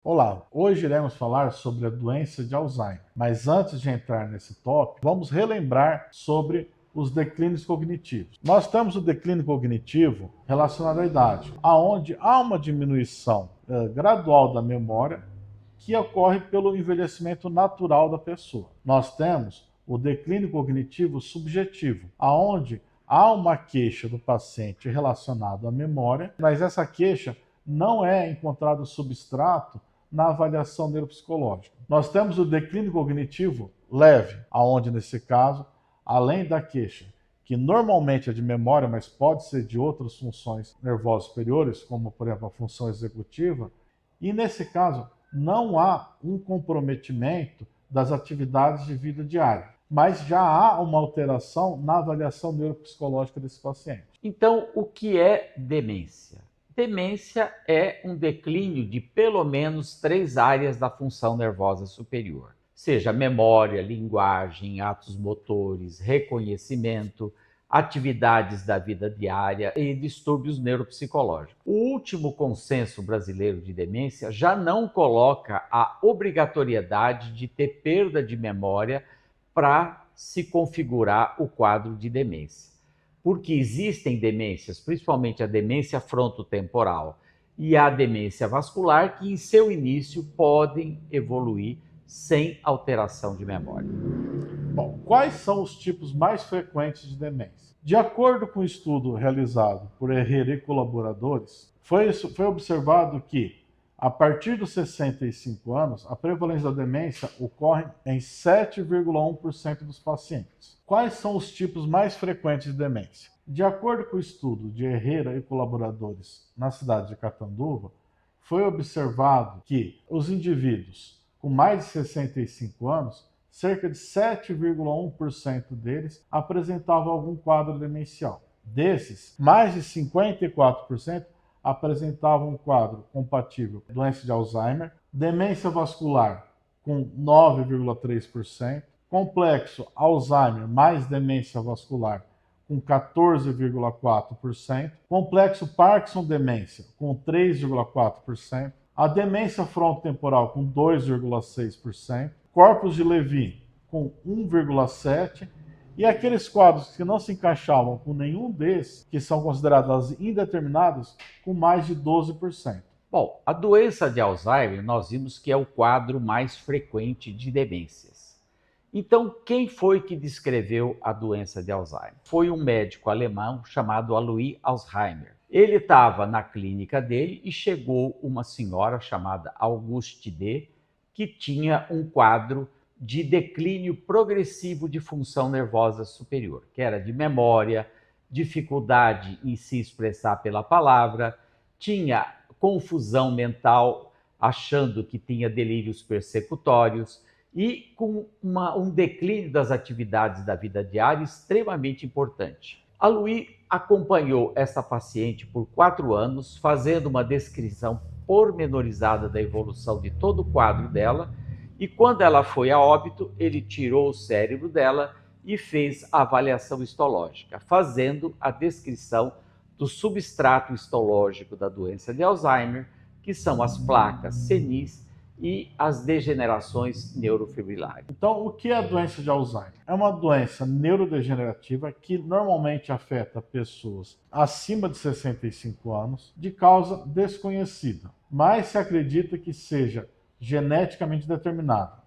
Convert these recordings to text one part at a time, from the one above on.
Olá, hoje iremos falar sobre a doença de Alzheimer, mas antes de entrar nesse tópico, vamos relembrar sobre os declínios cognitivos. Nós temos o declínio cognitivo relacionado à idade, aonde há uma diminuição gradual da memória que ocorre pelo envelhecimento natural da pessoa. Nós temos o declínio cognitivo subjetivo, aonde há uma queixa do paciente relacionada à memória, mas essa queixa não é encontrado substrato na avaliação neuropsicológica. Nós temos o declínio cognitivo leve, aonde nesse caso, além da queixa, que normalmente é de memória, mas pode ser de outras funções nervosas superiores, como por exemplo a função executiva, e nesse caso não há um comprometimento das atividades de vida diária, mas já há uma alteração na avaliação neuropsicológica desse paciente. Então, o que é demência? Demência é um declínio de pelo menos 3 áreas da função nervosa superior, seja memória, linguagem, atos motores, reconhecimento, atividades da vida diária e distúrbios neuropsicológicos. O último consenso brasileiro de demência já não coloca a obrigatoriedade de ter perda de memória para se configurar o quadro de demência. Porque existem demências, principalmente a demência frontotemporal e a demência vascular, que em seu início podem evoluir sem alteração de memória. Bom, quais são os tipos mais frequentes de demência? De acordo com um estudo realizado por Herrera e colaboradores, foi observado que, a partir dos 65 anos, a prevalência da demência ocorre em 7,1% dos pacientes. Quais são os tipos mais frequentes de demência? De acordo com o estudo de Herrera e colaboradores na cidade de Catanduva, foi observado que os indivíduos com mais de 65 anos, cerca de 7,1% deles apresentavam algum quadro demencial. Desses, mais de 54% apresentavam um quadro compatível com doença de Alzheimer, demência vascular com 9,3%, complexo Alzheimer mais demência vascular com 14,4%, complexo Parkinson demência com 3,4%, a demência frontotemporal com 2,6%, corpus de Levy com 1,7%, e aqueles quadros que não se encaixavam com nenhum desses, que são considerados indeterminados, com mais de 12%. Bom, a doença de Alzheimer nós vimos que é o quadro mais frequente de demências. Então, quem foi que descreveu a doença de Alzheimer? Foi um médico alemão chamado Alois Alzheimer. Ele estava na clínica dele e chegou uma senhora chamada Auguste D., que tinha um quadro de declínio progressivo de função nervosa superior, que era de memória, dificuldade em se expressar pela palavra, tinha confusão mental, achando que tinha delírios persecutórios e com um declínio das atividades da vida diária extremamente importante. A Alois acompanhou essa paciente por 4 anos, fazendo uma descrição pormenorizada da evolução de todo o quadro dela, e quando ela foi a óbito, ele tirou o cérebro dela e fez a avaliação histológica, fazendo a descrição do substrato histológico da doença de Alzheimer, que são as placas senis e as degenerações neurofibrilares. Então, o que é a doença de Alzheimer? É uma doença neurodegenerativa que normalmente afeta pessoas acima de 65 anos, de causa desconhecida, mas se acredita que seja geneticamente determinada,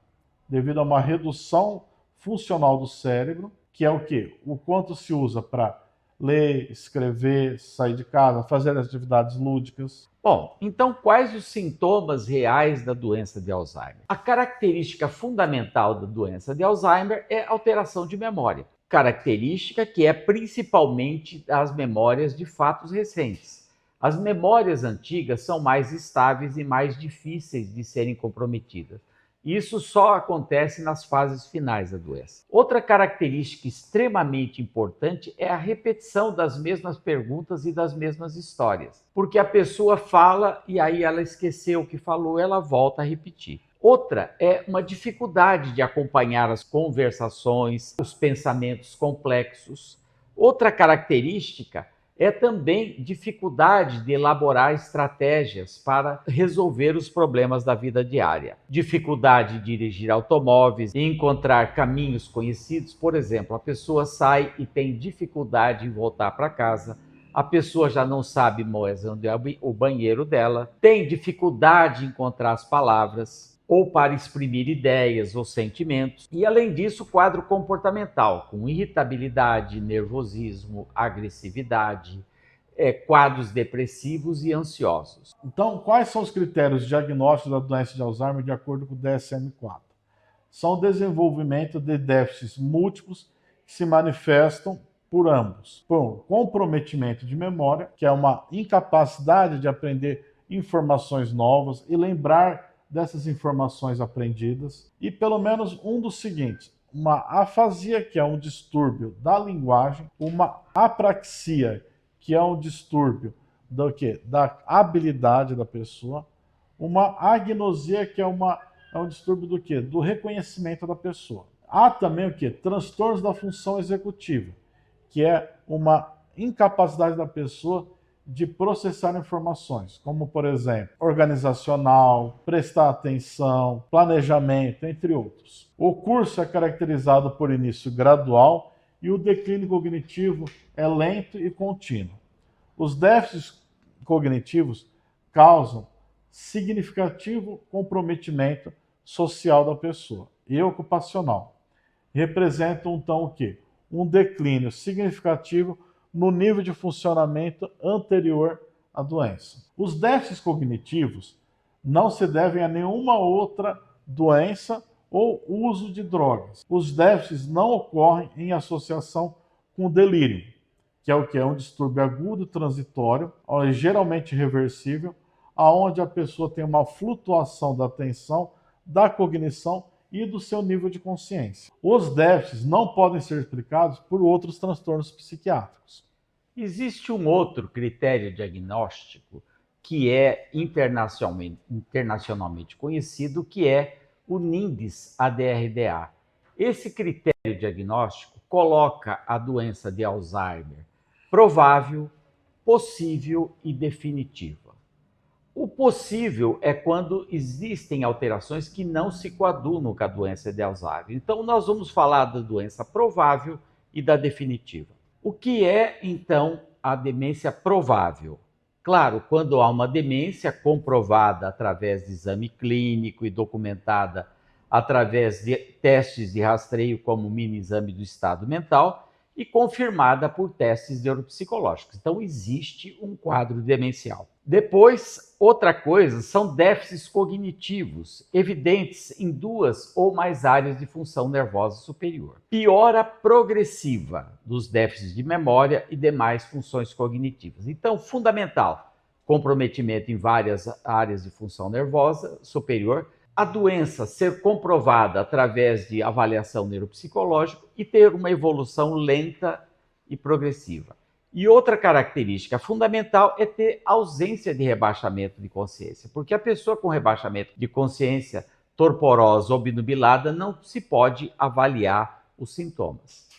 devido a uma redução funcional do cérebro, que é o quê? O quanto se usa para ler, escrever, sair de casa, fazer atividades lúdicas. Bom, então quais os sintomas reais da doença de Alzheimer? A característica fundamental da doença de Alzheimer é a alteração de memória, característica que é principalmente das memórias de fatos recentes. As memórias antigas são mais estáveis e mais difíceis de serem comprometidas. Isso só acontece nas fases finais da doença. Outra característica extremamente importante é a repetição das mesmas perguntas e das mesmas histórias, porque a pessoa fala e aí ela esqueceu o que falou, ela volta a repetir. Outra é uma dificuldade de acompanhar as conversações, os pensamentos complexos. Outra característica é também dificuldade de elaborar estratégias para resolver os problemas da vida diária. Dificuldade de dirigir automóveis e encontrar caminhos conhecidos. Por exemplo, a pessoa sai e tem dificuldade em voltar para casa. A pessoa já não sabe mais onde é o banheiro dela. Tem dificuldade em encontrar as palavras ou para exprimir ideias ou sentimentos. E, além disso, quadro comportamental, com irritabilidade, nervosismo, agressividade, quadros depressivos e ansiosos. Então, quais são os critérios diagnósticos da doença de Alzheimer de acordo com o DSM-4? São o desenvolvimento de déficits múltiplos que se manifestam por ambos. Por comprometimento de memória, que é uma incapacidade de aprender informações novas e lembrar dessas informações aprendidas, e pelo menos um dos seguintes: uma afasia, que é um distúrbio da linguagem, uma apraxia, que é um distúrbio do quê? Da habilidade da pessoa, uma agnosia, que é um distúrbio do quê? Do reconhecimento da pessoa. Há também o quê? Transtornos da função executiva, que é uma incapacidade da pessoa de processar informações, como, por exemplo, organizacional, prestar atenção, planejamento, entre outros. O curso é caracterizado por início gradual e o declínio cognitivo é lento e contínuo. Os déficits cognitivos causam significativo comprometimento social da pessoa e ocupacional. Representam, então, o quê? Um declínio significativo no nível de funcionamento anterior à doença. Os déficits cognitivos não se devem a nenhuma outra doença ou uso de drogas. Os déficits não ocorrem em associação com delírio, que é o que? É um distúrbio agudo transitório, geralmente reversível, aonde a pessoa tem uma flutuação da atenção, da cognição e do seu nível de consciência. Os déficits não podem ser explicados por outros transtornos psiquiátricos. Existe um outro critério diagnóstico que é internacionalmente conhecido, que é o NINDS-ADRDA. Esse critério diagnóstico coloca a doença de Alzheimer provável, possível e definitiva. O possível é quando existem alterações que não se coadunam com a doença de Alzheimer. Então, nós vamos falar da doença provável e da definitiva. O que é, então, a demência provável? Claro, quando há uma demência comprovada através de exame clínico e documentada através de testes de rastreio, como o mini-exame do estado mental, e confirmada por testes neuropsicológicos. Então, existe um quadro demencial. Depois, outra coisa, são déficits cognitivos, evidentes em duas ou mais áreas de função nervosa superior. Piora progressiva dos déficits de memória e demais funções cognitivas. Então, fundamental, comprometimento em várias áreas de função nervosa superior, a doença ser comprovada através de avaliação neuropsicológica e ter uma evolução lenta e progressiva. E outra característica fundamental é ter ausência de rebaixamento de consciência, porque a pessoa com rebaixamento de consciência torporosa ou obnubilada não se pode avaliar os sintomas.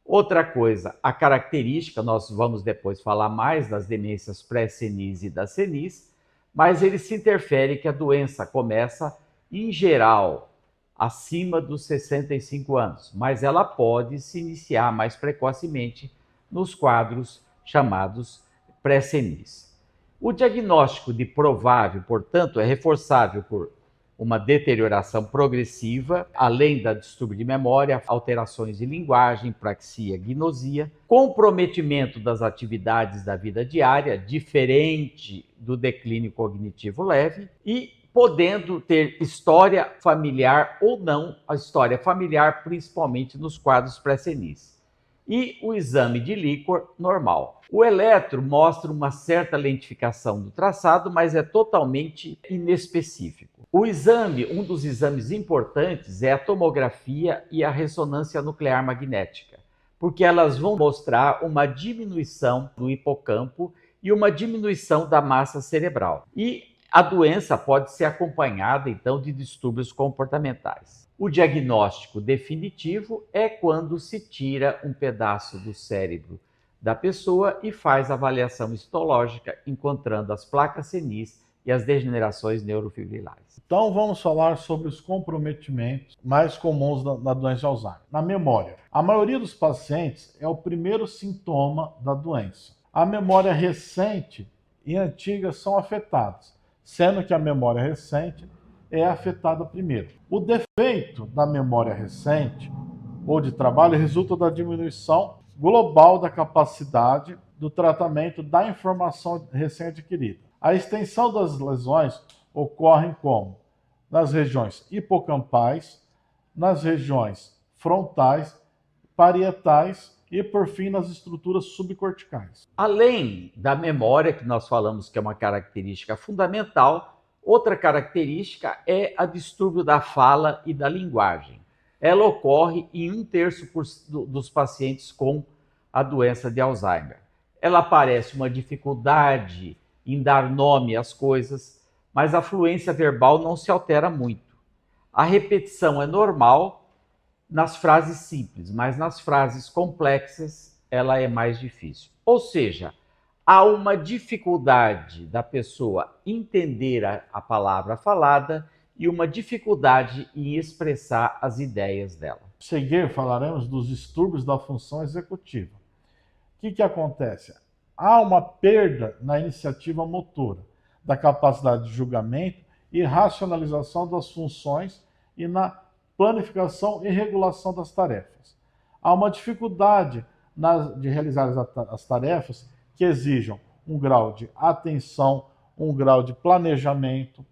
Outra coisa, a característica, nós vamos depois falar mais das demências pré-senis e das senis, mas ele se interfere que a doença começa, em geral, acima dos 65 anos, mas ela pode se iniciar mais precocemente nos quadros chamados pré-senis. O diagnóstico de provável, portanto, é reforçável por uma deterioração progressiva, além da distúrbio de memória, alterações de linguagem, praxia, gnosia, comprometimento das atividades da vida diária, diferente do declínio cognitivo leve, e podendo ter história familiar ou não, a história familiar principalmente nos quadros pré-senis. E o exame de líquor normal. O eletro mostra uma certa lentificação do traçado, mas é totalmente inespecífico. O exame, um dos exames importantes é a tomografia e a ressonância nuclear magnética, porque elas vão mostrar uma diminuição do hipocampo e uma diminuição da massa cerebral. E a doença pode ser acompanhada, então, de distúrbios comportamentais. O diagnóstico definitivo é quando se tira um pedaço do cérebro da pessoa e faz avaliação histológica, encontrando as placas senis e as degenerações neurofibrilares. Então vamos falar sobre os comprometimentos mais comuns na doença de Alzheimer. Na memória. A maioria dos pacientes é o primeiro sintoma da doença. A memória recente e antiga são afetadas, sendo que a memória recente é afetada primeiro. O defeito da memória recente ou de trabalho resulta da diminuição global da capacidade do tratamento da informação recém-adquirida. A extensão das lesões ocorre como? Nas regiões hipocampais, nas regiões frontais, parietais e, por fim, nas estruturas subcorticais. Além da memória, que nós falamos que é uma característica fundamental, outra característica é a distúrbio da fala e da linguagem. Ela ocorre em 1/3 dos pacientes com a doença de Alzheimer. Ela aparece uma dificuldade em dar nome às coisas, mas a fluência verbal não se altera muito. A repetição é normal nas frases simples, mas nas frases complexas ela é mais difícil. Ou seja, há uma dificuldade da pessoa entender a palavra falada e uma dificuldade em expressar as ideias dela. A seguir, falaremos dos distúrbios da função executiva. O que acontece? Há uma perda na iniciativa motora, da capacidade de julgamento e racionalização das funções e na planificação e regulação das tarefas. Há uma dificuldade de realizar as tarefas que exijam um grau de atenção, um grau de planejamento.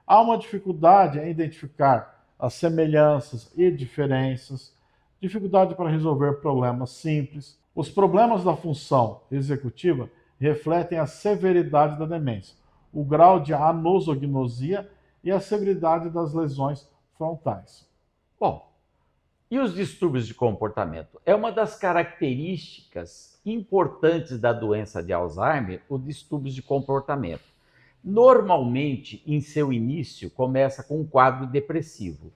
Há uma dificuldade em identificar as semelhanças e diferenças, dificuldade para resolver problemas simples. Os problemas da função executiva refletem a severidade da demência, o grau de anosognosia e a severidade das lesões frontais. Bom, e os distúrbios de comportamento? É uma das características importantes da doença de Alzheimer, os distúrbios de comportamento. Normalmente, em seu início, começa com um quadro depressivo.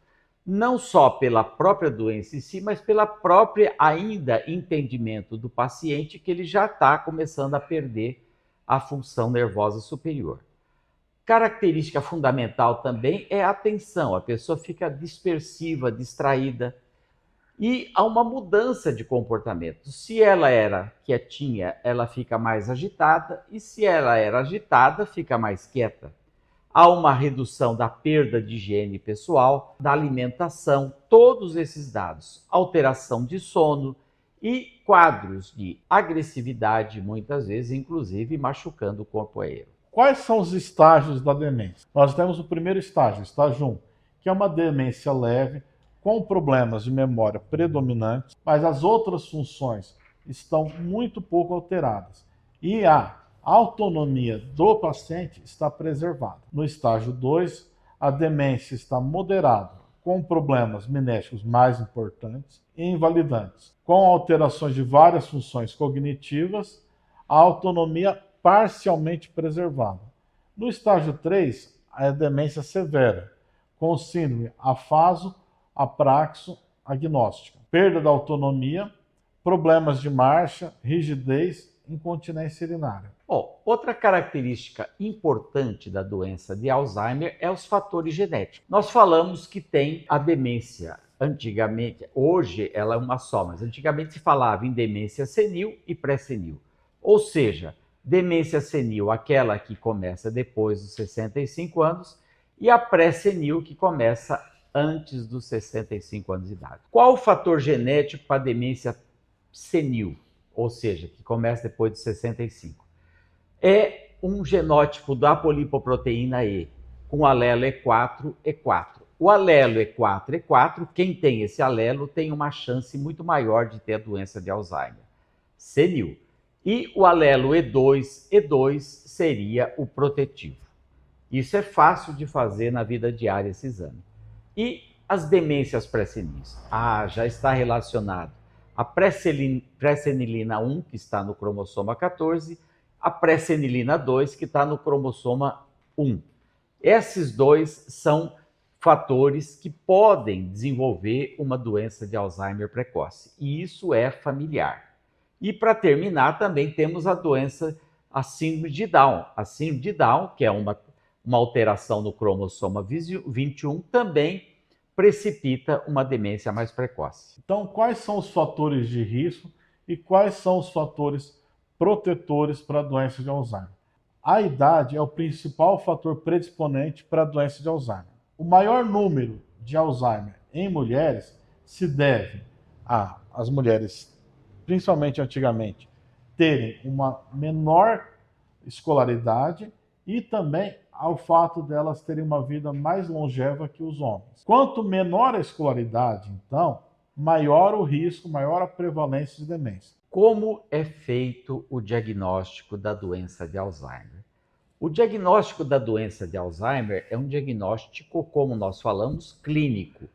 Não só pela própria doença em si, mas pela própria ainda entendimento do paciente que ele já está começando a perder a função nervosa superior. Característica fundamental também é a atenção. A pessoa fica dispersiva, distraída e há uma mudança de comportamento. Se ela era quietinha, ela fica mais agitada e se ela era agitada, fica mais quieta. Há uma redução da perda de higiene pessoal, da alimentação, todos esses dados, alteração de sono e quadros de agressividade, muitas vezes, inclusive machucando o companheiro. Quais são os estágios da demência? Nós temos o primeiro estágio, estágio 1, que é uma demência leve, com problemas de memória predominantes, mas as outras funções estão muito pouco alteradas. E a autonomia do paciente está preservada. No estágio 2, a demência está moderada, com problemas mnéticos mais importantes e invalidantes, com alterações de várias funções cognitivas, a autonomia parcialmente preservada. No estágio 3, a demência severa, com síndrome afaso, apraxo, agnóstica, perda da autonomia, problemas de marcha, rigidez, incontinência urinária. Bom, outra característica importante da doença de Alzheimer é os fatores genéticos. Nós falamos que tem a demência. Antigamente, hoje ela é uma só, mas antigamente se falava em demência senil e pré-senil. Ou seja, demência senil, aquela que começa depois dos 65 anos, e a pré-senil, que começa antes dos 65 anos de idade. Qual o fator genético para a demência senil, ou seja, que começa depois dos 65? É um genótipo da polipoproteína E, com alelo E4, E4. O alelo E4, E4, quem tem esse alelo tem uma chance muito maior de ter a doença de Alzheimer, senil. E o alelo E2, E2 seria o protetivo. Isso é fácil de fazer na vida diária, esse exame. E as demências pré-senis? Já está relacionado a pré-senilina 1, que está no cromossoma 14, a pré-senilina 2, que está no cromossoma 1. Esses dois são fatores que podem desenvolver uma doença de Alzheimer precoce, e isso é familiar. E para terminar, também temos a síndrome de Down. A síndrome de Down, que é uma alteração no cromossoma 21, também precipita uma demência mais precoce. Então, quais são os fatores de risco e quais são os fatores protetores para a doença de Alzheimer? A idade é o principal fator predisponente para a doença de Alzheimer. O maior número de Alzheimer em mulheres se deve às mulheres, principalmente antigamente, terem uma menor escolaridade e também ao fato delas terem uma vida mais longeva que os homens. Quanto menor a escolaridade, então, maior o risco, maior a prevalência de demência. Como é feito o diagnóstico da doença de Alzheimer? O diagnóstico da doença de Alzheimer é um diagnóstico, como nós falamos, clínico.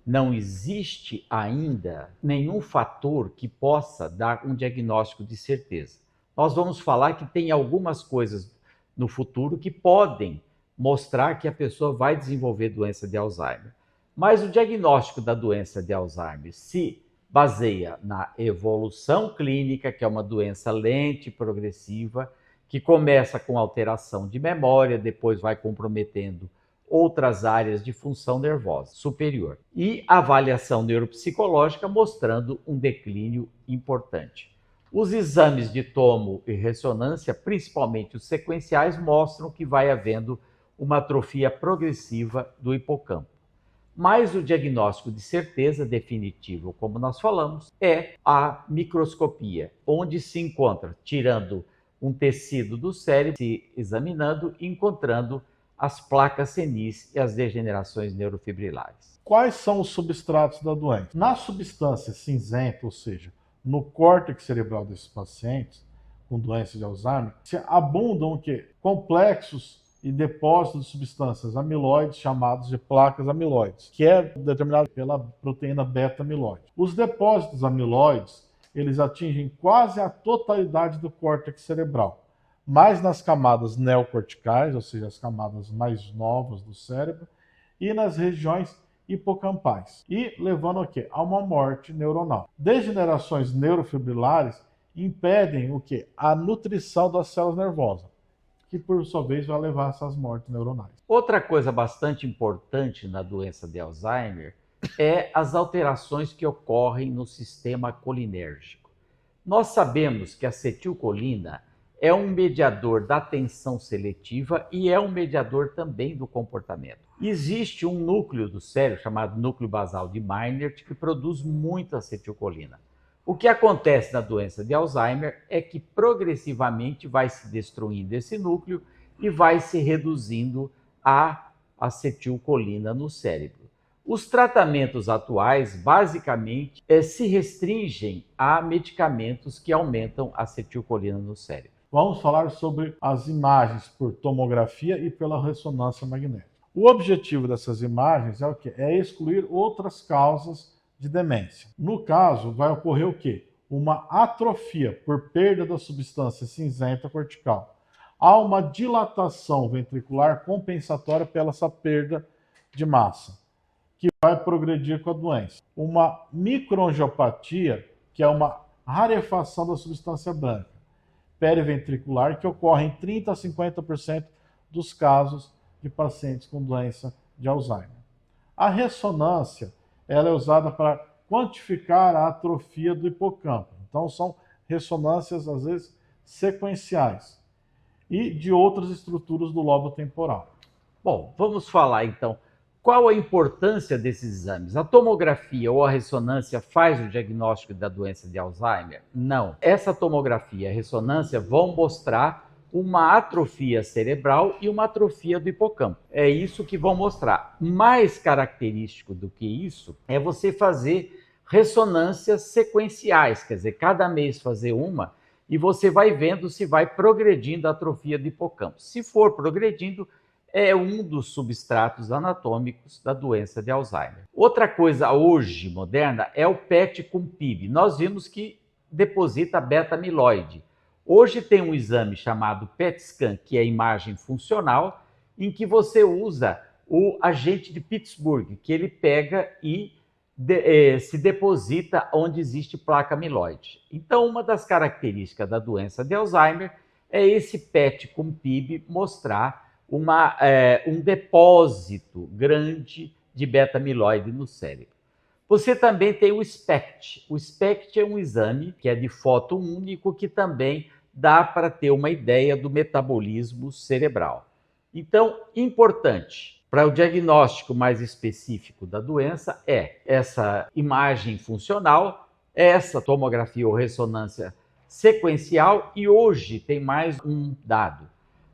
Não existe ainda nenhum fator que possa dar um diagnóstico de certeza. Nós vamos falar que tem algumas coisas no futuro que podem mostrar que a pessoa vai desenvolver doença de Alzheimer. Mas o diagnóstico da doença de Alzheimer se baseia na evolução clínica, que é uma doença lenta e progressiva, que começa com alteração de memória, depois vai comprometendo outras áreas de função nervosa superior. E avaliação neuropsicológica mostrando um declínio importante. Os exames de tomo e ressonância, principalmente os sequenciais, mostram que vai havendo uma atrofia progressiva do hipocampo. Mas o diagnóstico de certeza definitivo, como nós falamos, é a microscopia, onde se encontra, tirando um tecido do cérebro, se examinando e encontrando as placas senis e as degenerações neurofibrilares. Quais são os substratos da doença? Na substância cinzenta, ou seja, no córtex cerebral desses pacientes com doença de Alzheimer, se abundam o quê? Complexos e depósitos de substâncias amiloides chamados de placas amiloides, que é determinado pela proteína beta-amiloide. Os depósitos amiloides, eles atingem quase a totalidade do córtex cerebral, mais nas camadas neocorticais, ou seja, as camadas mais novas do cérebro, e nas regiões hipocampais, e levando o quê? A uma morte neuronal. Degenerações neurofibrilares impedem o quê? A nutrição das células nervosas, que por sua vez vai levar a essas mortes neuronais. Outra coisa bastante importante na doença de Alzheimer é as alterações que ocorrem no sistema colinérgico. Nós sabemos que a acetilcolina é um mediador da atenção seletiva e é um mediador também do comportamento. Existe um núcleo do cérebro chamado núcleo basal de Meynert que produz muita acetilcolina. O que acontece na doença de Alzheimer é que progressivamente vai se destruindo esse núcleo e vai se reduzindo a acetilcolina no cérebro. Os tratamentos atuais, basicamente, se restringem a medicamentos que aumentam a acetilcolina no cérebro. Vamos falar sobre as imagens por tomografia e pela ressonância magnética. O objetivo dessas imagens é o quê? É excluir outras causas de demência. No caso, vai ocorrer o quê? Uma atrofia por perda da substância cinzenta cortical. Há uma dilatação ventricular compensatória pela essa perda de massa, que vai progredir com a doença. Uma microangiopatia, que é uma rarefação da substância branca periventricular, que ocorre em 30 a 50% dos casos de pacientes com doença de Alzheimer. A ressonância, ela é usada para quantificar a atrofia do hipocampo. Então são ressonâncias, às vezes, sequenciais e de outras estruturas do lobo temporal. Bom, vamos falar então. Qual a importância desses exames? A tomografia ou a ressonância faz o diagnóstico da doença de Alzheimer? Não. Essa tomografia e a ressonância vão mostrar uma atrofia cerebral e uma atrofia do hipocampo. É isso que vão mostrar. Mais característico do que isso é você fazer ressonâncias sequenciais, quer dizer, cada mês fazer uma e você vai vendo se vai progredindo a atrofia do hipocampo. Se for progredindo, é um dos substratos anatômicos da doença de Alzheimer. Outra coisa hoje moderna é o PET com PIB. Nós vimos que deposita beta-amiloide. Hoje tem um exame chamado PET scan, que é imagem funcional, em que você usa o agente de Pittsburgh, que ele pega e se deposita onde existe placa amiloide. Então, uma das características da doença de Alzheimer é esse PET com PIB mostrar um depósito grande de beta-amiloide no cérebro. Você também tem o SPECT. O SPECT é um exame que é de foto único que também dá para ter uma ideia do metabolismo cerebral. Então, importante para o diagnóstico mais específico da doença é essa imagem funcional, essa tomografia ou ressonância sequencial e hoje tem mais um dado.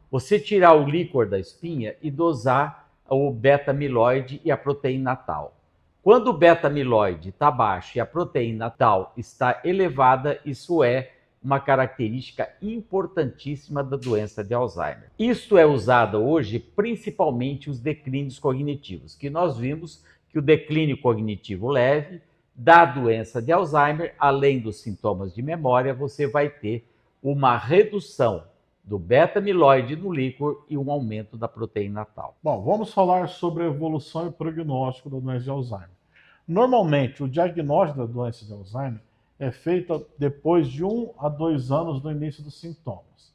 Você tirar o líquor da espinha e dosar o beta-amiloide e a proteína tal. Quando o beta-amiloide está baixo e a proteína tal está elevada, isso é uma característica importantíssima da doença de Alzheimer. Isto é usado hoje principalmente os declínios cognitivos, que nós vimos que o declínio cognitivo leve da doença de Alzheimer, além dos sintomas de memória, você vai ter uma redução do beta-amiloide no líquor e um aumento da proteína tal. Bom, vamos falar sobre a evolução e prognóstico da doença de Alzheimer. Normalmente, o diagnóstico da doença de Alzheimer é feito depois de 1 a 2 anos do início dos sintomas.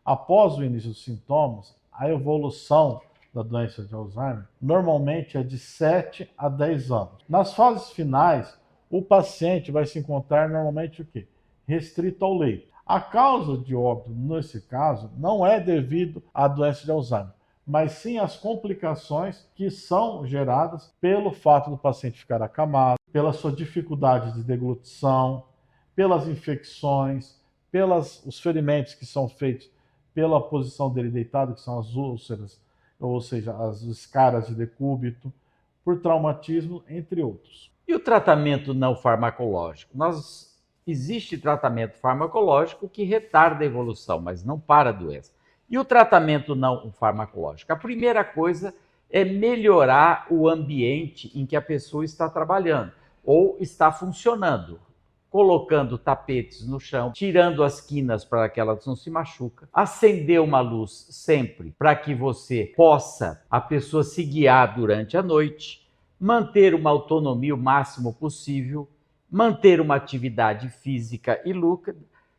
Após o início dos sintomas, a evolução da doença de Alzheimer normalmente é de 7 a 10 anos. Nas fases finais, o paciente vai se encontrar normalmente o quê? Restrito ao leito. A causa de óbito, nesse caso, não é devido à doença de Alzheimer, mas sim às complicações que são geradas pelo fato do paciente ficar acamado, pela sua dificuldade de deglutição, pelas infecções, os ferimentos que são feitos pela posição dele deitado, que são as úlceras, ou seja, as escaras de decúbito, por traumatismo, entre outros. E o tratamento não farmacológico? Existe tratamento farmacológico que retarda a evolução, mas não para a doença. E o tratamento não farmacológico? A primeira coisa é melhorar o ambiente em que a pessoa está trabalhando ou está funcionando, colocando tapetes no chão, tirando as quinas para que elas não se machuquem, acender uma luz sempre para que a pessoa se guiar durante a noite, manter uma autonomia o máximo possível, manter uma atividade física e lúdica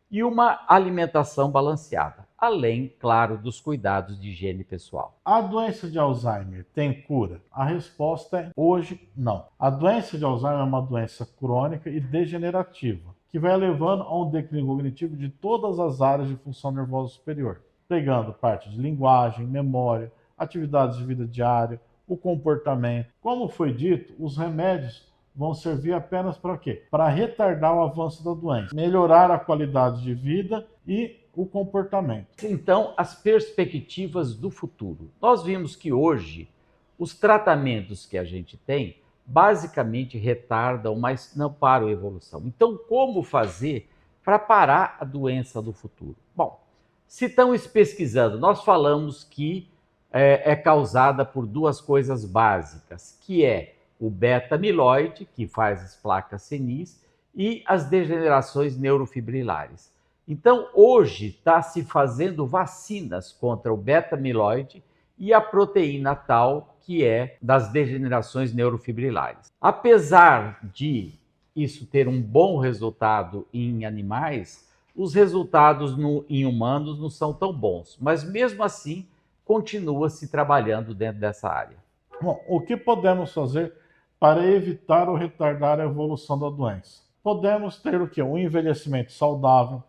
e uma alimentação balanceada, além, claro, dos cuidados de higiene pessoal. A doença de Alzheimer tem cura? A resposta é hoje não. A doença de Alzheimer é uma doença crônica e degenerativa, que vai levando a um declínio cognitivo de todas as áreas de função nervosa superior, pegando parte de linguagem, memória, atividades de vida diária, o comportamento. Como foi dito, os remédios vão servir apenas para quê? Para retardar o avanço da doença, melhorar a qualidade de vida e o comportamento. Então, as perspectivas do futuro. Nós vimos que hoje os tratamentos que a gente tem basicamente retardam, mas não param a evolução. Então, como fazer para parar a doença do futuro? Bom, se estão pesquisando, nós falamos que é causada por duas coisas básicas, que é o beta-amiloide, que faz as placas senis, e as degenerações neurofibrilares. Então, hoje está se fazendo vacinas contra o beta-amiloide e a proteína tal, que é das degenerações neurofibrilares. Apesar de isso ter um bom resultado em animais, os resultados em humanos não são tão bons, mas mesmo assim continua se trabalhando dentro dessa área. Bom, o que podemos fazer para evitar ou retardar a evolução da doença? Podemos ter o quê? Um envelhecimento saudável,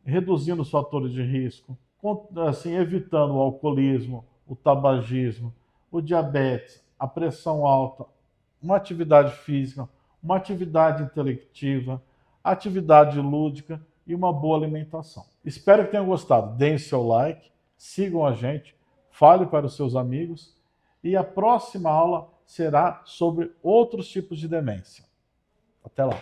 reduzindo os fatores de risco, assim, evitando o alcoolismo, o tabagismo, o diabetes, a pressão alta, uma atividade física, uma atividade intelectiva, atividade lúdica e uma boa alimentação. Espero que tenham gostado. Deem seu like, sigam a gente, fale para os seus amigos e a próxima aula será sobre outros tipos de demência. Até lá!